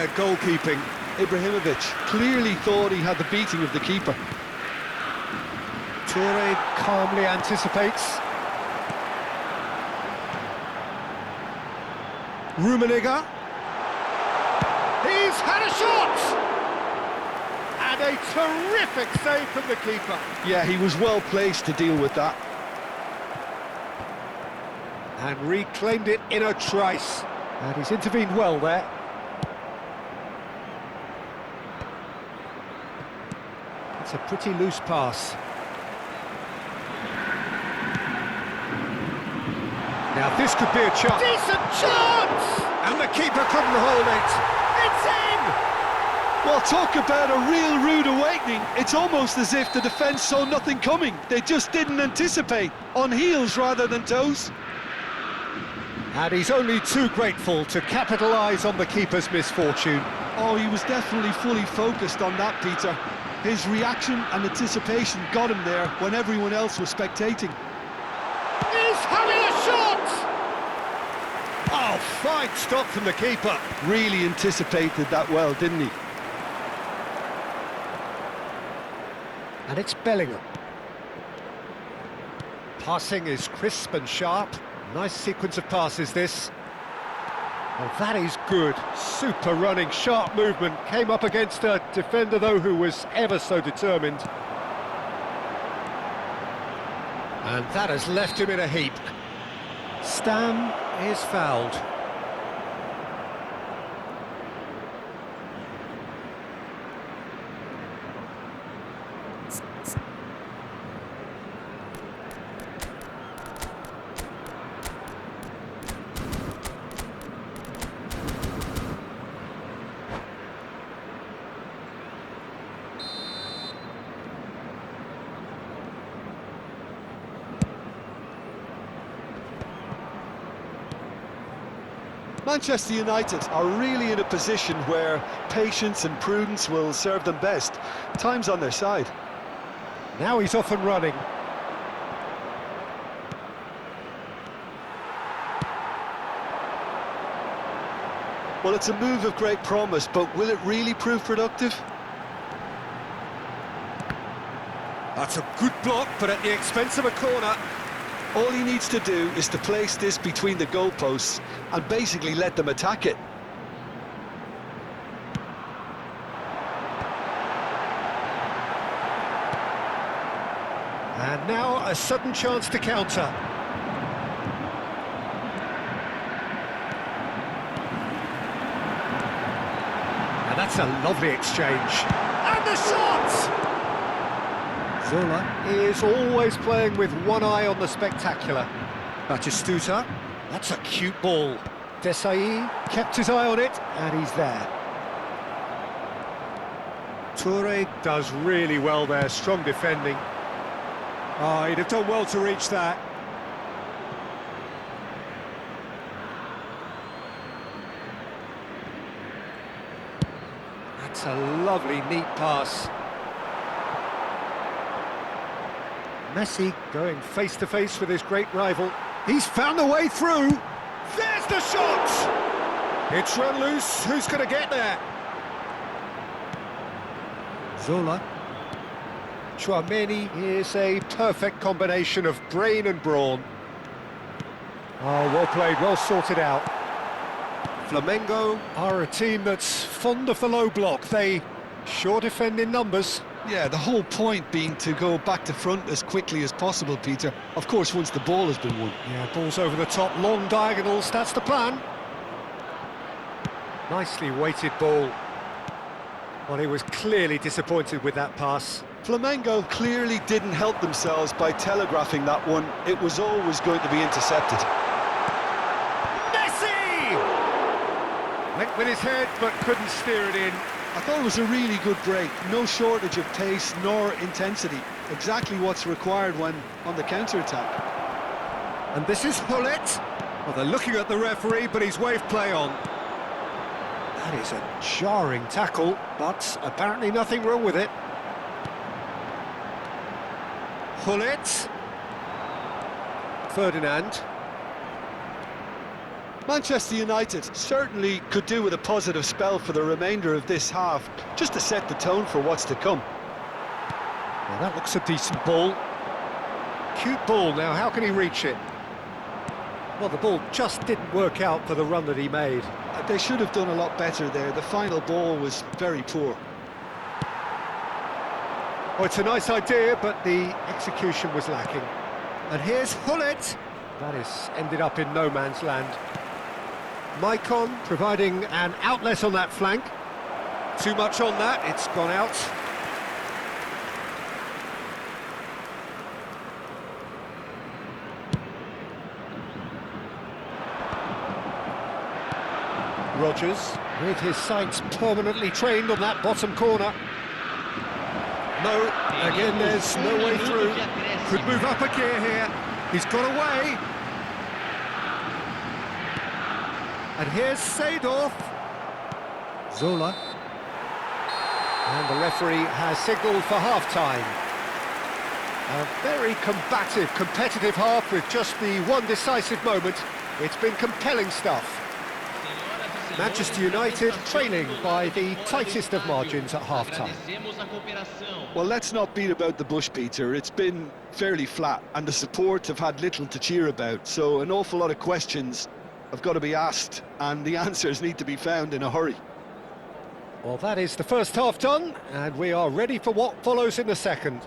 prepared goalkeeping. Ibrahimovic clearly thought he had the beating of the keeper. Toure calmly anticipates. Rummenigge. He's had a shot! And a terrific save from the keeper. Yeah, he was well placed to deal with that. And reclaimed it in a trice. And he's intervened well there. It's a pretty loose pass. Now this could be a chance. Decent chance! And the keeper couldn't hold it. It's in! Well, talk about a real rude awakening. It's almost as if the defence saw nothing coming. They just didn't anticipate. On heels rather than toes. And he's only too grateful to capitalise on the keeper's misfortune. Oh, he was definitely fully focused on that, Peter. His reaction and anticipation got him there when everyone else was spectating. He's having a shot! Oh, fine stop from the keeper. Really anticipated that well, didn't he? And it's Bellingham. Passing is crisp and sharp. Nice sequence of passes, this. Oh, that is good. Super running, sharp movement. Came up against a defender, though, who was ever so determined. And that has left him in a heap. Stam is fouled. Manchester United are really in a position where patience and prudence will serve them best. Time's on their side. Now he's off and running. Well, it's a move of great promise, but will it really prove productive? That's a good block, but at the expense of a corner. All he needs to do is to place this between the goalposts and basically let them attack it. And now a sudden chance to counter. And that's a lovely exchange. And the shot! Zola is always playing with one eye on the spectacular. Batistuta, that's a cute ball. Desailly kept his eye on it, and he's there. Toure does really well there, strong defending. Oh, he'd have done well to reach that. That's a lovely, neat pass. Messi going face-to-face with his great rival. He's found a way through. There's the shot! It's run loose. Who's going to get there? Zola. Tchouaméni is a perfect combination of brain and brawn. Oh, well played, well sorted out. Flamengo are a team that's fond of the low block. They sure defend in numbers. Yeah, the whole point being to go back to front as quickly as possible, Peter. Of course, once the ball has been won. Yeah, balls over the top, long diagonals, that's the plan. Nicely weighted ball. Well, he was clearly disappointed with that pass. Flamengo clearly didn't help themselves by telegraphing that one. It was always going to be intercepted. Messi! Went with his head, but couldn't steer it in. I thought it was a really good break. No shortage of pace nor intensity. Exactly what's required when on the counter-attack. And this is Hullet. Well, they're looking at the referee, but he's waved play on. That is a jarring tackle, but apparently nothing wrong with it. Hullet. Ferdinand. Manchester United certainly could do with a positive spell for the remainder of this half, just to set the tone for what's to come. Well, that looks a decent ball. Cute ball. Now, how can he reach it? Well, the ball just didn't work out for the run that he made. They should have done a lot better there. The final ball was very poor. Oh, it's a nice idea, but the execution was lacking. And here's Hullet. That is ended up in no man's land. Maicon providing an outlet on that flank. Too much on that, it's gone out. Rodgers, with his sights permanently trained on that bottom corner. No, again there's no way through. Could move up a gear here. He's got away. And here's Seedorf. Zola. And the referee has signalled for half-time. A very combative, competitive half with just the one decisive moment. It's been compelling stuff. Manchester United trailing by the tightest of margins at half-time. Well, let's not beat about the bush, Peter. It's been fairly flat, and the support have had little to cheer about, so an awful lot of questions have got to be asked, and the answers need to be found in a hurry. Well, that is the first half done, and we are ready for what follows in the second.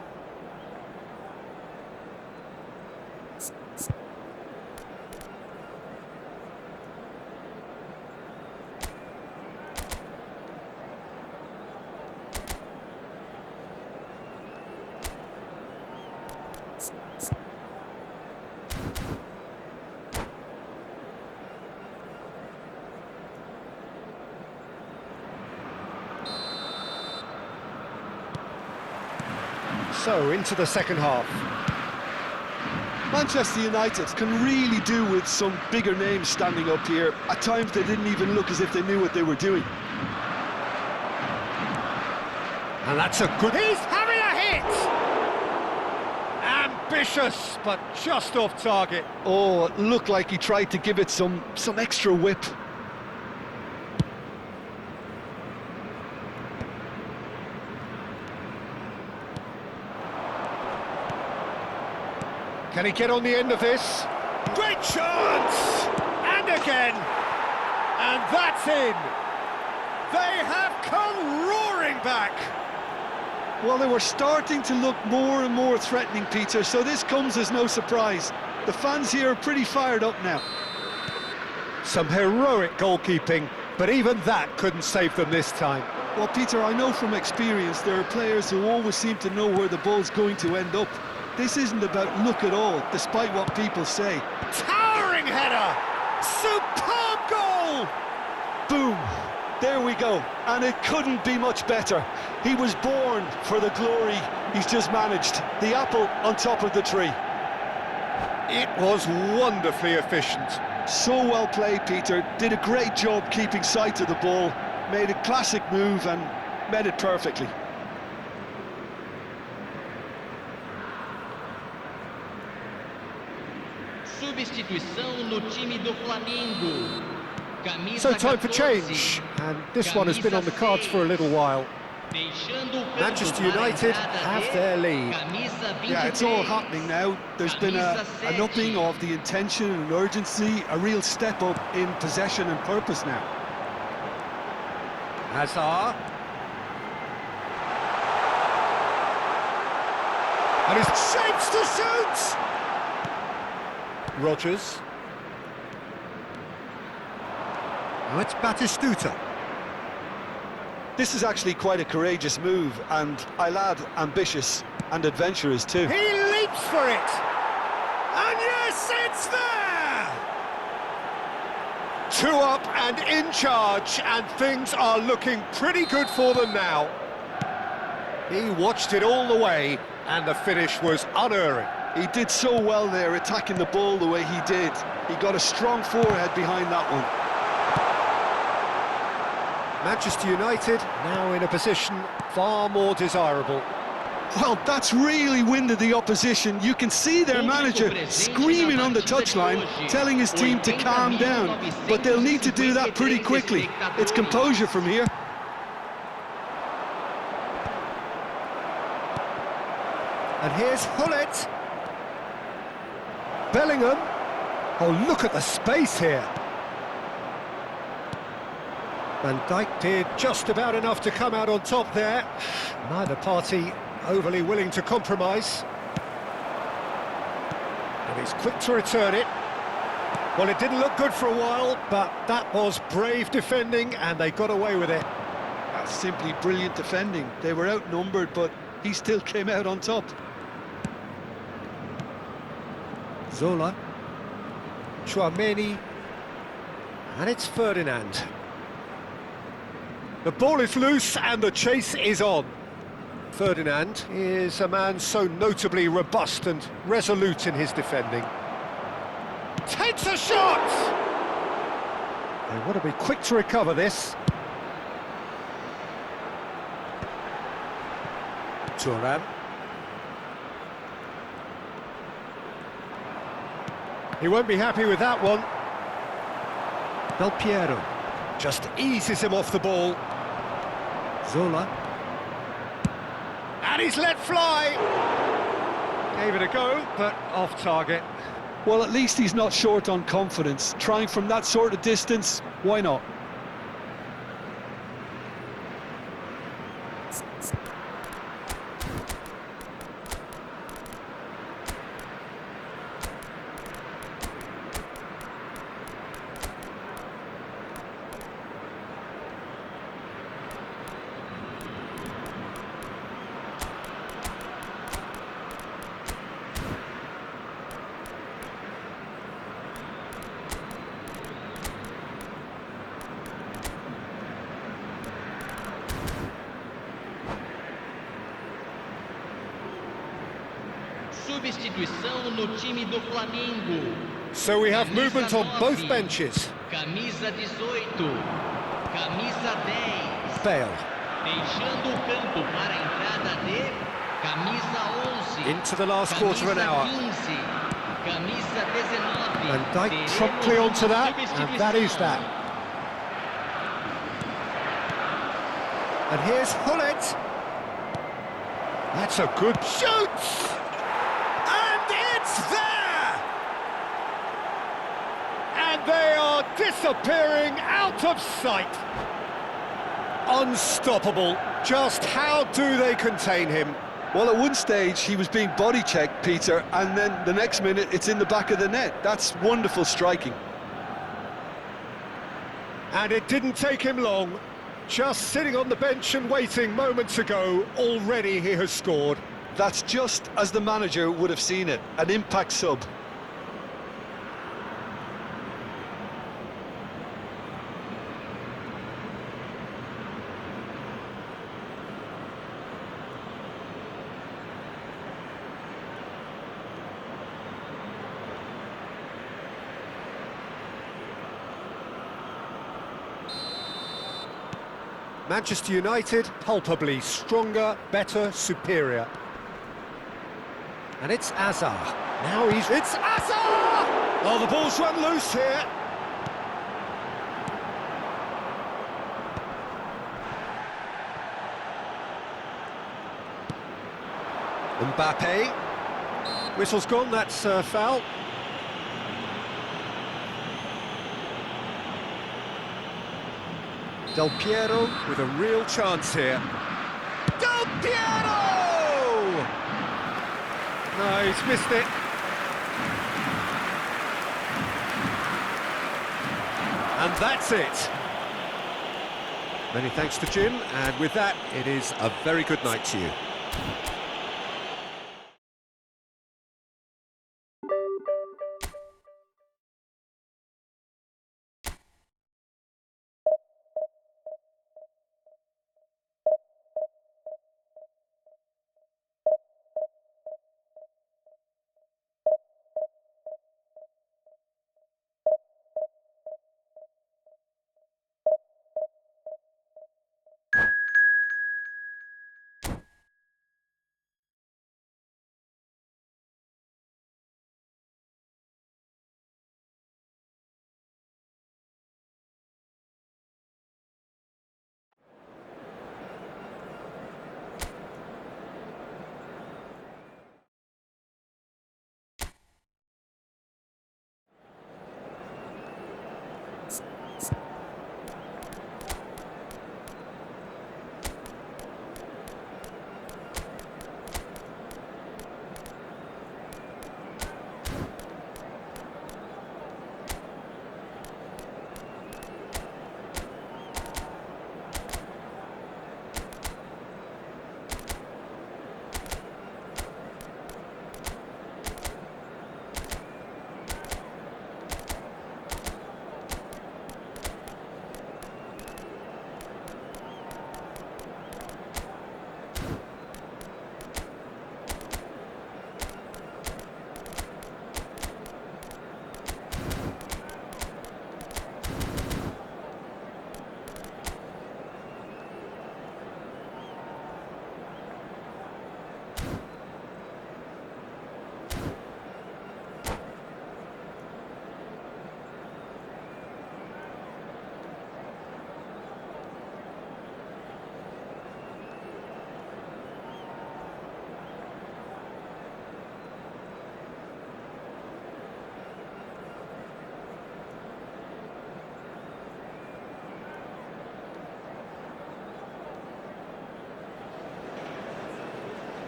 So, into the second half. Manchester United can really do with some bigger names standing up here. At times they didn't even look as if they knew what they were doing. And that's a good... He's having a hit! Ambitious, but just off target. Oh, it looked like he tried to give it some extra whip. Can he get on the end of this? Great chance! And again! And that's in! They have come roaring back! Well, they were starting to look more and more threatening, Peter, so this comes as no surprise. The fans here are pretty fired up now. Some heroic goalkeeping, but even that couldn't save them this time. Well, Peter, I know from experience there are players who always seem to know where the ball's going to end up. This isn't about luck at all, despite what people say. Towering header! Superb goal! Boom! There we go, and it couldn't be much better. He was born for the glory he's just managed. The apple on top of the tree. It was wonderfully efficient. So well played, Peter. Did a great job keeping sight of the ball. Made a classic move and made it perfectly. Substituição no time do Flamengo. So time for change, and this one has been on the cards for a little while. Manchester United have their lead. Yeah, it's all happening now. There's been an upping of the intention and urgency, a real step up in possession and purpose now. Hazard. And his shapes to shoot! Rodgers. Now it's Batistuta. This is actually quite a courageous move, and I'll add ambitious and adventurous too. He leaps for it! And yes, it's there! 2 up and in charge, and things are looking pretty good for them now. He watched it all the way, and the finish was unerring. He did so well there, attacking the ball the way he did. He got a strong forehead behind that one. Manchester United now in a position far more desirable. Well, that's really winded the opposition. You can see their manager screaming on the touchline, telling his team to calm down. But they'll need to do that pretty quickly. It's composure from here. And here's Hullet. Bellingham. Oh, look at the space here. Van Dijk did just about enough to come out on top there. Neither party overly willing to compromise. And he's quick to return it. Well, it didn't look good for a while, but that was brave defending, and they got away with it. That's simply brilliant defending. They were outnumbered, but he still came out on top. Zola. Chouameni. And it's Ferdinand. The ball is loose and the chase is on. Ferdinand is a man so notably robust and resolute in his defending. Takes a shot! They want to be quick to recover this. Thuram. He won't be happy with that one. Del Piero just eases him off the ball. Zola. And he's let fly! Gave it a go, but off target. Well, at least he's not short on confidence. Trying from that sort of distance, why not? Substituição no time do Flamengo. So we have movement on both benches. Camisa 18. Camisa 10. Bale. Deixando o campo para a entrada de camisa 11. Into the last quarter of an hour. Camisa 19. And Dijk promptly onto that, and that is that. And here's Hullet. That's a good shoot! And it's there! And they are disappearing out of sight. Unstoppable. Just how do they contain him? Well, at one stage he was being body checked, Peter, and then the next minute it's in the back of the net. That's wonderful striking. And it didn't take him long. Just sitting on the bench and waiting moments ago, already he has scored. That's just as the manager would have seen it, an impact sub. Manchester United, palpably stronger, better, superior. And it's Azar. Now it's Azar! Oh, the ball's run loose here. Mbappe. Whistle's gone, that's foul. Del Piero with a real chance here. Del Piero! No, he's missed it. And that's it. Many thanks to Jim, and with that, it is a very good night to you.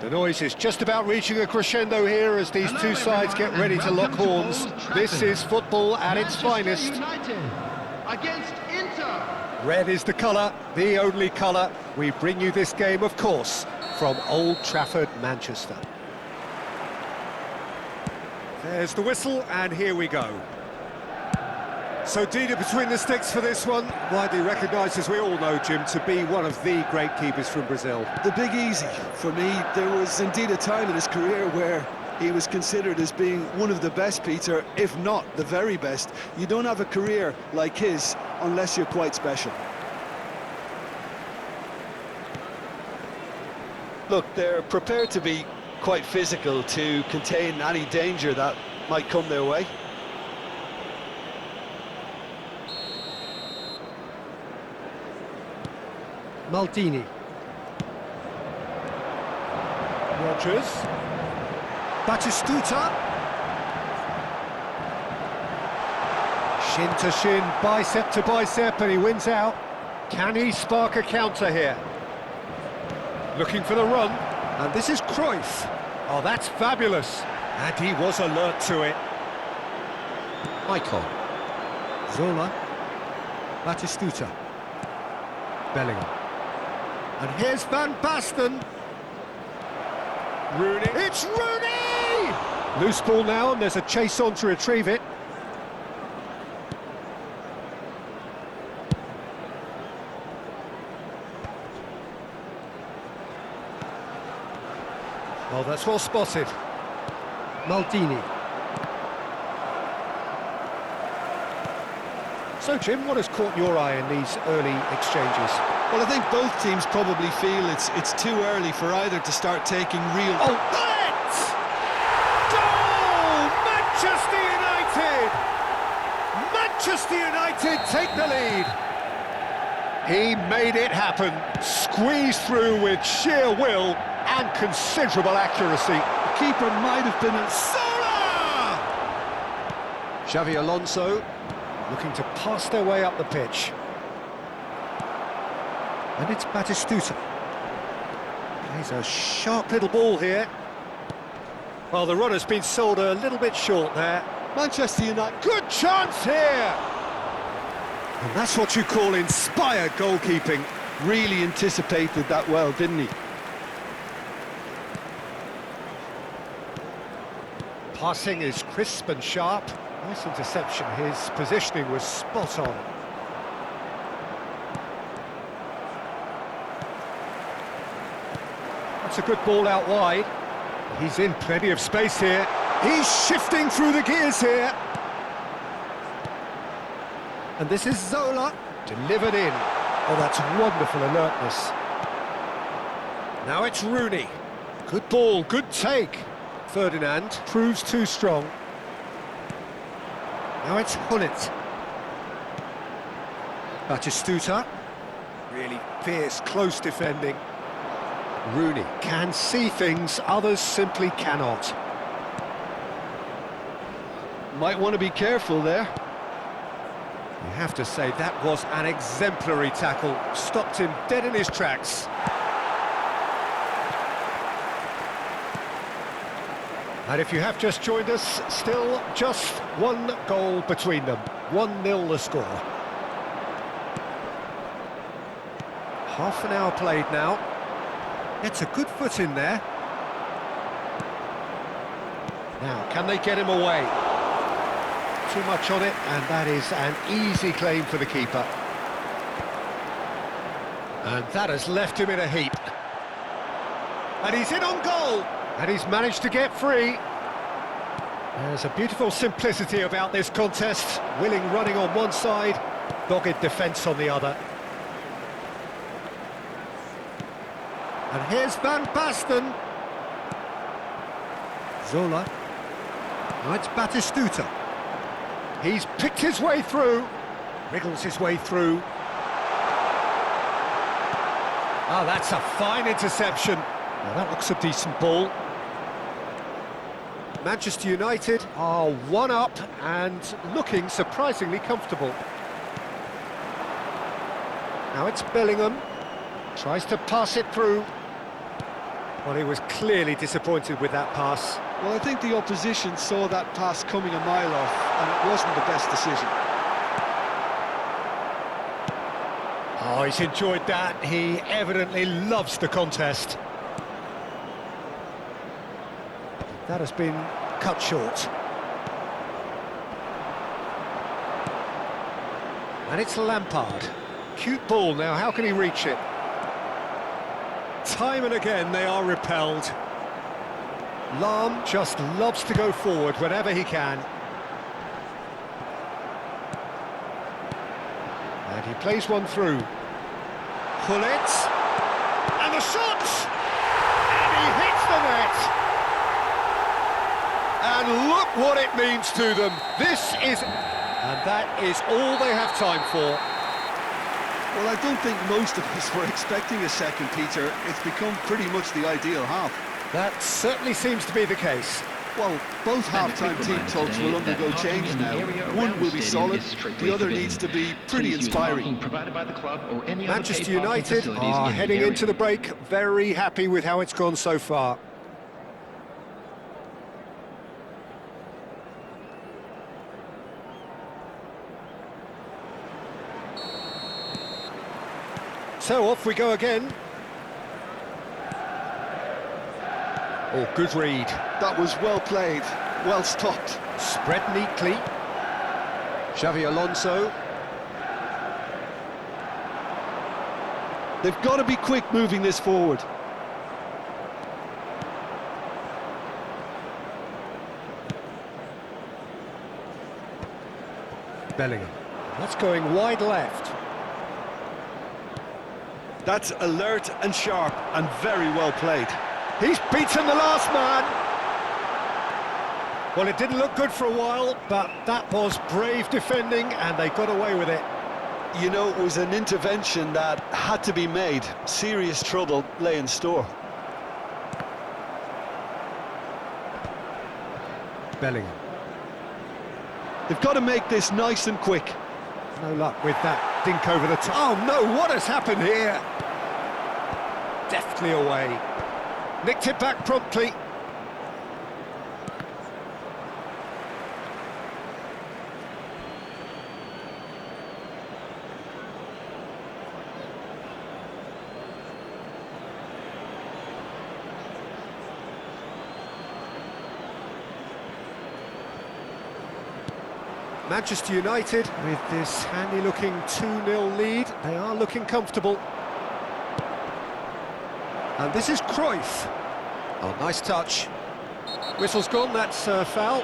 The noise is just about reaching a crescendo here as these two sides get ready to lock horns. This is football at its finest. United against Inter. Red is the colour, the only colour. We bring you this game, of course, from Old Trafford, Manchester. There's the whistle, and here we go. So Dida between the sticks for this one, widely recognised, as we all know, Jim, to be one of the great keepers from Brazil. The Big Easy. For me, there was indeed a time in his career where he was considered as being one of the best, Peter, if not the very best. You don't have a career like his unless you're quite special. Look, they're prepared to be quite physical to contain any danger that might come their way. Maldini. Rogers. Batistuta. Shin to shin, bicep to bicep, and he wins out. Can he spark a counter here? Looking for the run, and this is Cruyff. Oh, that's fabulous. And he was alert to it. Icon. Zola. Batistuta. Bellingham. And here's Van Basten. Rooney. It's Rooney! Loose ball now, and there's a chase on to retrieve it. Oh, that's well spotted. Maldini. So, Jim, what has caught your eye in these early exchanges? Well, I think both teams probably feel it's too early for either to start taking real... Oh, it! Goal! Manchester United! Manchester United take the lead. He made it happen. Squeezed through with sheer will and considerable accuracy. The keeper might have been a... Zola! Xavi Alonso looking to pass their way up the pitch. And it's Batistuta. Plays a sharp little ball here. Well, the run has been sold a little bit short there. Manchester United... Good chance here! And that's what you call inspired goalkeeping. really anticipated that well, didn't he? Passing is crisp and sharp. Nice interception. His positioning was spot on. That's a good ball out wide. He's in plenty of space here. He's shifting through the gears here. And this is Zola, delivered in. Oh, that's wonderful alertness. Now it's Rooney. Good ball, good take. Ferdinand proves too strong. Now it's Hullet. Batistuta. Really fierce, close defending. Rooney can see things others simply cannot. Might want to be careful there. You have to say that was an exemplary tackle. Stopped him dead in his tracks. And if you have just joined us, still just one goal between them. 1-0 the score. Half an hour played now. Gets a good foot in there. Now, can they get him away? Too much on it, and that is an easy claim for the keeper. And that has left him in a heap. And he's in on goal! And he's managed to get free. There's a beautiful simplicity about this contest. Willing running on one side, dogged defence on the other. And here's Van Basten. Zola. Now it's Batistuta. He's picked his way through. Wriggles his way through. Oh, that's a fine interception. Well, that looks a decent ball. Manchester United are one up and looking surprisingly comfortable. Now it's Bellingham. Tries to pass it through. Well, he was clearly disappointed with that pass. Well, I think the opposition saw that pass coming a mile off, and it wasn't the best decision. Oh, he's enjoyed that. He evidently loves the contest. That has been cut short. And it's Lampard. Cute ball now, how can he reach it? Time and again they are repelled. Lahm just loves to go forward whenever he can. And he plays one through. Gullit. And the shot! And he hits the net! And look what it means to them. This is... And that is all they have time for. Well, I don't think most of us were expecting a second, Peter. It's become pretty much the ideal half. That certainly seems to be the case. Well, both half-time team talks will undergo change now. One will be solid, the other needs to be pretty inspiring. Manchester United are heading into the break, very happy with how it's gone so far. So off we go again. Oh, good read. That was well played, well stopped. Spread neatly. Xavi Alonso. They've got to be quick moving this forward. Bellingham. That's going wide left. That's alert and sharp and very well played. He's beaten the last man. Well, it didn't look good for a while, but that was brave defending and they got away with it. You know, it was an intervention that had to be made. Serious trouble lay in store. Bellingham. They've got to make this nice and quick. No luck with that dink over the top. Oh no, what has happened here? Deftly away. Nicked it back promptly. Manchester United, with this handy-looking 2-0 lead, they are looking comfortable. And this is Cruyff. Oh, nice touch. Whistle's gone, that's a foul.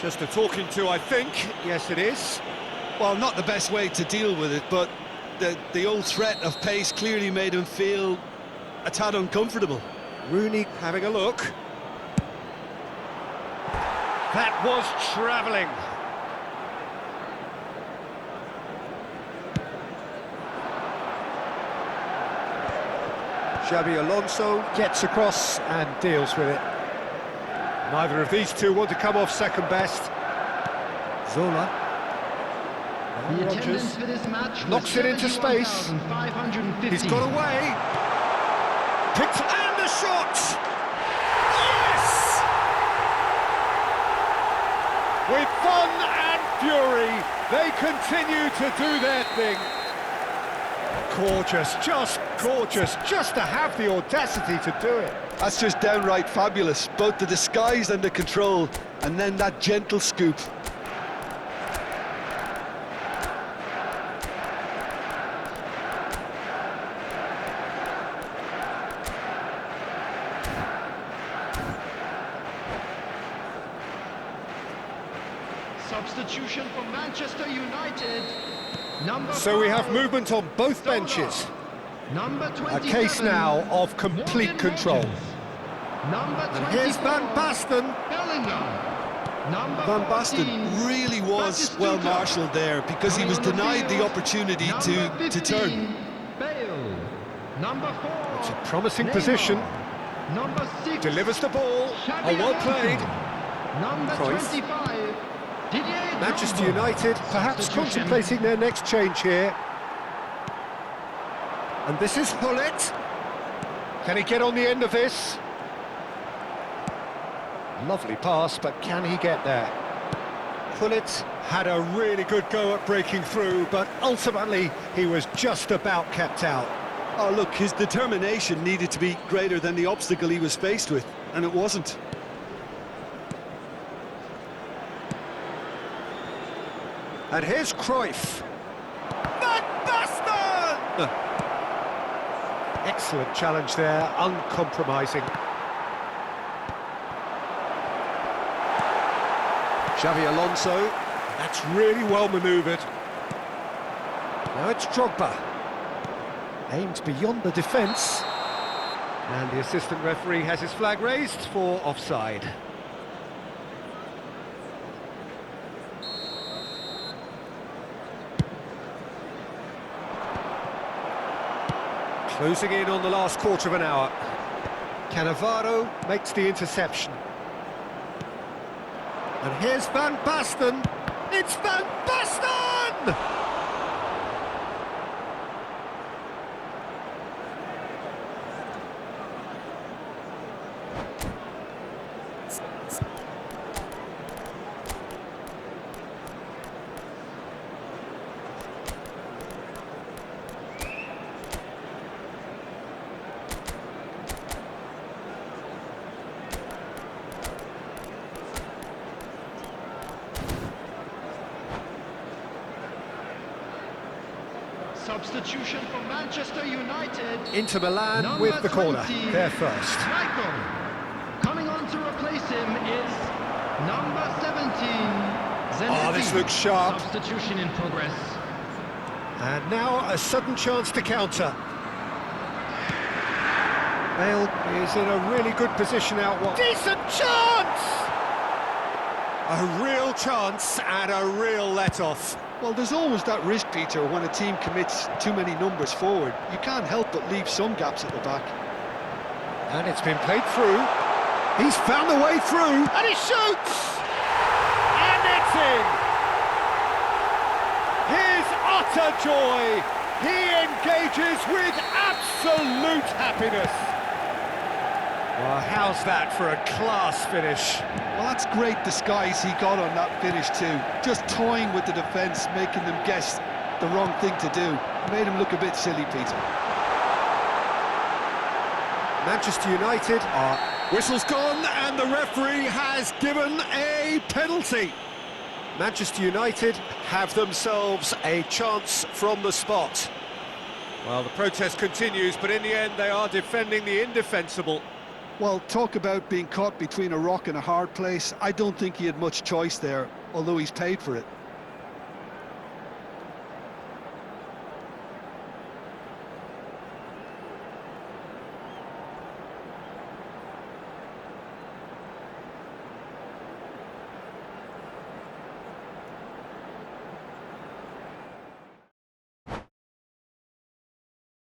Just a talking to, I think. Yes, it is. Well, not the best way to deal with it, but the old threat of pace clearly made him feel a tad uncomfortable. Rooney having a look. That was travelling. Xabi Alonso gets across and deals with it. Neither of these two want to come off second best. Zola. The attendance for this match knocks it into space. He's got away. Picked and the shot. Yes! With fun and fury, they continue to do their thing. Gorgeous, just to have the audacity to do it. That's just downright fabulous, both the disguise and the control, and then that gentle scoop. Substitution for Manchester United. So we have movement on both benches. A case now of complete control. And here's Van Basten. Van Basten really was well marshalled there because he was denied the opportunity to turn. It's a promising position. Delivers the ball. Oh, well played. Cruyff. Manchester United perhaps contemplating their next change here. And this is Gullit. Can he get on the end of this? Lovely pass, but can he get there? Pullet had a really good go at breaking through, but ultimately he was just about kept out. Oh, look, his determination needed to be greater than the obstacle he was faced with, and it wasn't. And here's Cruyff. Van Basten! Excellent challenge there, uncompromising. Xavi Alonso, that's really well manoeuvred. Now it's Drogba. Aimed beyond the defence. And the assistant referee has his flag raised for offside. Closing in on the last quarter of an hour. Cannavaro makes the interception. And here's Van Basten. It's Van Basten! Substitution for Manchester United. Inter Milan Number with the corner. 20, They're first. Michael. Coming on to replace him is number 17, Zanetti. Oh, this looks sharp. Substitution in progress. And now a sudden chance to counter. Bale is in a really good position out wide. Decent chance! A real chance and a real let-off. Well, there's always that risk, Peter, when a team commits too many numbers forward. You can't help but leave some gaps at the back. And it's been played through. He's found the way through, and he shoots! And it's in! His utter joy! He engages with absolute happiness! Well, how's that for a class finish? Well, that's great disguise he got on that finish too. Just toying with the defence, making them guess the wrong thing to do. Made him look a bit silly, Peter. Manchester United are... Whistle's gone and the referee has given a penalty. Manchester United have themselves a chance from the spot. Well, the protest continues, but in the end they are defending the indefensible. Well, talk about being caught between a rock and a hard place. I don't think he had much choice there, although he's paid for it.